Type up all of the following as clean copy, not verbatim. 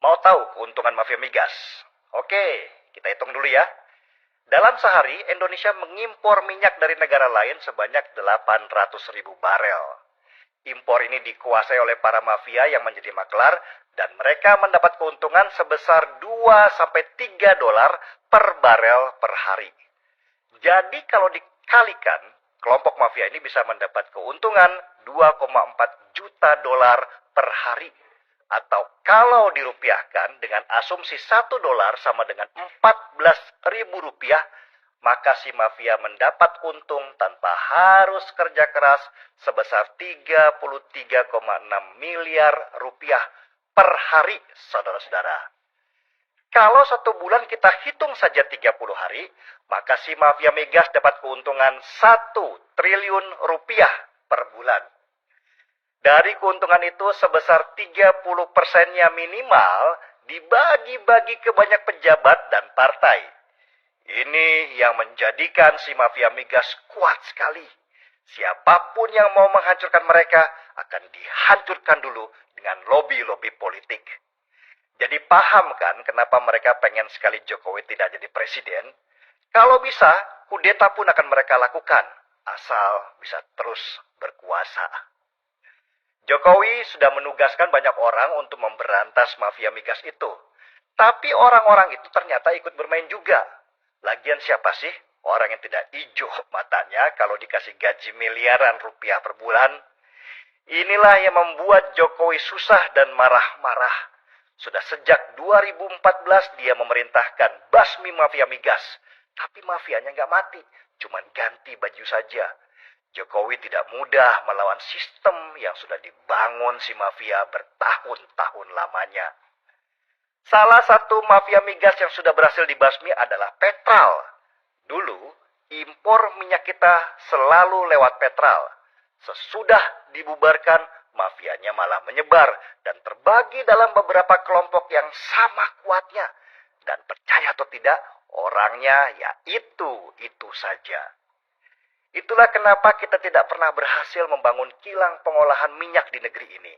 Mau tahu keuntungan mafia migas? Oke, kita hitung dulu ya. Dalam sehari, Indonesia mengimpor minyak dari negara lain sebanyak 800.000 barel. Impor ini dikuasai oleh para mafia yang menjadi maklar dan mereka mendapat keuntungan sebesar 2 sampai 3 dolar per barel per hari. Jadi kalau dikalikan, kelompok mafia ini bisa mendapat keuntungan 2,4 juta dolar per hari. Atau kalau dirupiahkan dengan asumsi 1 dolar sama dengan 14.000 rupiah, maka si mafia mendapat untung tanpa harus kerja keras sebesar 33,6 miliar rupiah per hari, saudara-saudara. Kalau 1 bulan kita hitung saja 30 hari, maka si mafia migas dapat keuntungan 1 triliun rupiah per bulan. Dari keuntungan itu sebesar 30%-nya minimal dibagi-bagi ke banyak pejabat dan partai. Ini yang menjadikan si mafia migas kuat sekali. Siapapun yang mau menghancurkan mereka akan dihancurkan dulu dengan lobi-lobi politik. Jadi paham kan kenapa mereka pengen sekali Jokowi tidak jadi presiden? Kalau bisa, kudeta pun akan mereka lakukan, asal bisa terus berkuasa. Jokowi sudah menugaskan banyak orang untuk memberantas mafia migas itu. Tapi orang-orang itu ternyata ikut bermain juga. Lagian siapa sih orang yang tidak hijau matanya kalau dikasih gaji miliaran rupiah per bulan? Inilah yang membuat Jokowi susah dan marah-marah. Sudah sejak 2014 dia memerintahkan basmi mafia migas. Tapi mafianya nggak mati, cuman ganti baju saja. Jokowi tidak mudah melawan sistem yang sudah dibangun si mafia bertahun-tahun lamanya. Salah satu mafia migas yang sudah berhasil dibasmi adalah Petral. Dulu, impor minyak kita selalu lewat Petral. Sesudah dibubarkan, mafianya malah menyebar dan terbagi dalam beberapa kelompok yang sama kuatnya. Dan percaya atau tidak, orangnya ya itu saja. Itulah kenapa kita tidak pernah berhasil membangun kilang pengolahan minyak di negeri ini.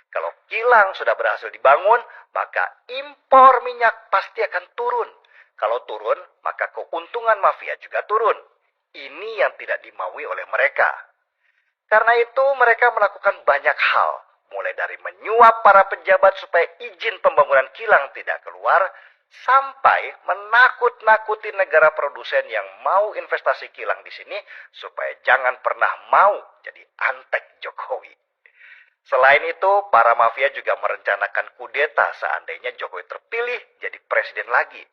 Kalau kilang sudah berhasil dibangun, maka impor minyak pasti akan turun. Kalau turun, maka keuntungan mafia juga turun. Ini yang tidak dimaui oleh mereka. Karena itu mereka melakukan banyak hal, mulai dari menyuap para pejabat supaya izin pembangunan kilang tidak keluar, sampai menakut-nakuti negara produsen yang mau investasi kilang di sini supaya jangan pernah mau jadi antek Jokowi. Selain itu, para mafia juga merencanakan kudeta seandainya Jokowi terpilih jadi presiden lagi.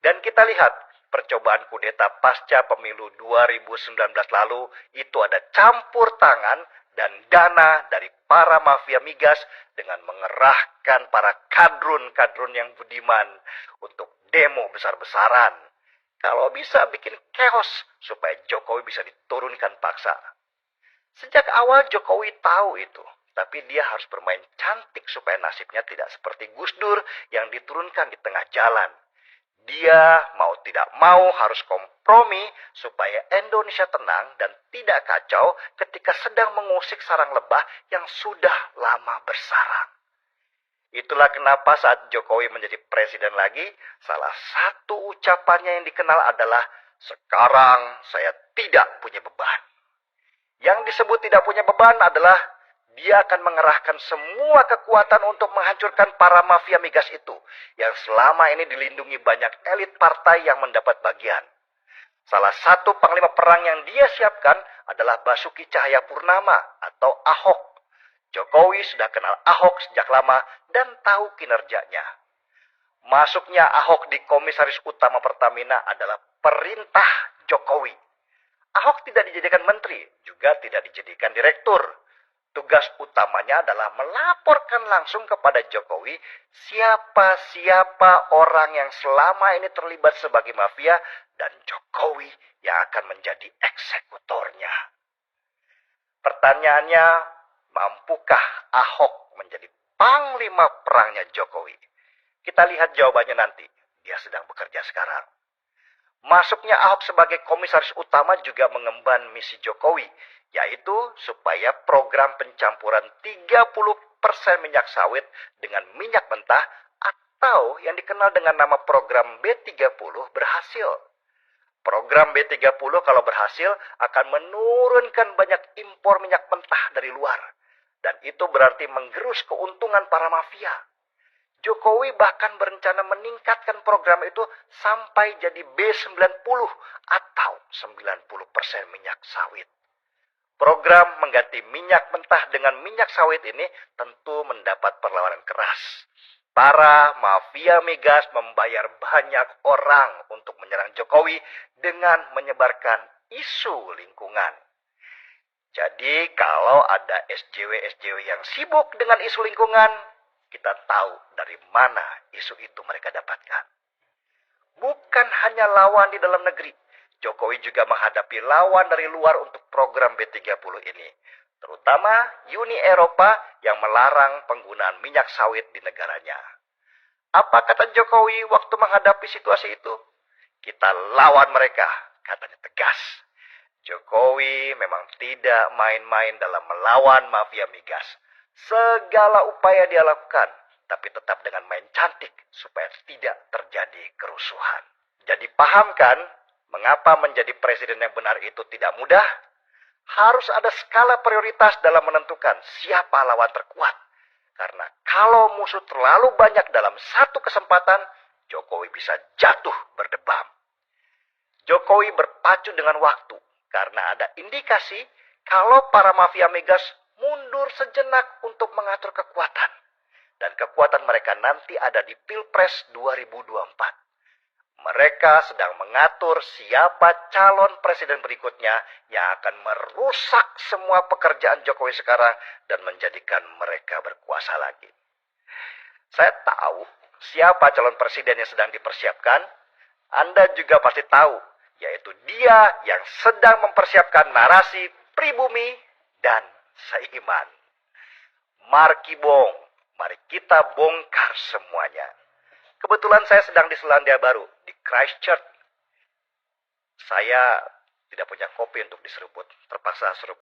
Dan kita lihat, percobaan kudeta pasca pemilu 2019 lalu itu ada campur tangan dan dana dari para mafia migas dengan mengerahkan para kadrun-kadrun yang budiman untuk demo besar-besaran. Kalau bisa bikin chaos supaya Jokowi bisa diturunkan paksa. Sejak awal Jokowi tahu itu, tapi dia harus bermain cantik supaya nasibnya tidak seperti Gus Dur yang diturunkan di tengah jalan. Dia mau tidak mau harus kompromi supaya Indonesia tenang dan tidak kacau ketika sedang mengusik sarang lebah yang sudah lama bersarang. Itulah kenapa saat Jokowi menjadi presiden lagi, salah satu ucapannya yang dikenal adalah, "Sekarang saya tidak punya beban." Yang disebut tidak punya beban adalah dia akan mengerahkan semua kekuatan untuk menghancurkan para mafia migas itu yang selama ini dilindungi banyak elit partai yang mendapat bagian. Salah satu panglima perang yang dia siapkan adalah Basuki Cahayapurnama atau Ahok. Jokowi sudah kenal Ahok sejak lama dan tahu kinerjanya. Masuknya Ahok di Komisaris Utama Pertamina adalah perintah Jokowi. Ahok tidak dijadikan menteri, juga tidak dijadikan direktur. Tugas utamanya adalah melaporkan langsung kepada Jokowi siapa-siapa orang yang selama ini terlibat sebagai mafia dan Jokowi yang akan menjadi eksekutornya. Pertanyaannya, mampukah Ahok menjadi panglima perangnya Jokowi? Kita lihat jawabannya nanti. Dia sedang bekerja sekarang. Masuknya Ahok sebagai komisaris utama juga mengemban misi Jokowi, yaitu supaya program pencampuran 30% minyak sawit dengan minyak mentah atau yang dikenal dengan nama program B30 berhasil. Program B30 kalau berhasil akan menurunkan banyak impor minyak mentah dari luar. Dan itu berarti menggerus keuntungan para mafia. Jokowi bahkan berencana meningkatkan program itu sampai jadi B90 atau 90% minyak sawit. Program mengganti minyak mentah dengan minyak sawit ini tentu mendapat perlawanan keras. Para mafia migas membayar banyak orang untuk menyerang Jokowi dengan menyebarkan isu lingkungan. Jadi kalau ada SJW-SJW yang sibuk dengan isu lingkungan, kita tahu dari mana isu itu mereka dapatkan. Bukan hanya lawan di dalam negeri, Jokowi juga menghadapi lawan dari luar untuk program B30 ini. Terutama Uni Eropa yang melarang penggunaan minyak sawit di negaranya. Apa kata Jokowi waktu menghadapi situasi itu? Kita lawan mereka, katanya tegas. Jokowi memang tidak main-main dalam melawan mafia migas. Segala upaya dia lakukan, tapi tetap dengan main cantik supaya tidak terjadi kerusuhan. Jadi paham kan mengapa menjadi presiden yang benar itu tidak mudah? Harus ada skala prioritas dalam menentukan siapa lawan terkuat. Karena kalau musuh terlalu banyak dalam satu kesempatan, Jokowi bisa jatuh berdebam. Jokowi berpacu dengan waktu karena ada indikasi kalau para mafia migas mundur sejenak untuk mengatur kekuatan. Dan kekuatan mereka nanti ada di Pilpres 2024. Mereka sedang mengatur siapa calon presiden berikutnya yang akan merusak semua pekerjaan Jokowi sekarang dan menjadikan mereka berkuasa lagi. Saya tahu siapa calon presiden yang sedang dipersiapkan. Anda juga pasti tahu, yaitu dia yang sedang mempersiapkan narasi pribumi dan seiman. Markibong, mari kita bongkar semuanya. Kebetulan saya sedang di Selandia Baru, di Christchurch. Saya tidak punya kopi untuk diseruput, terpaksa seruput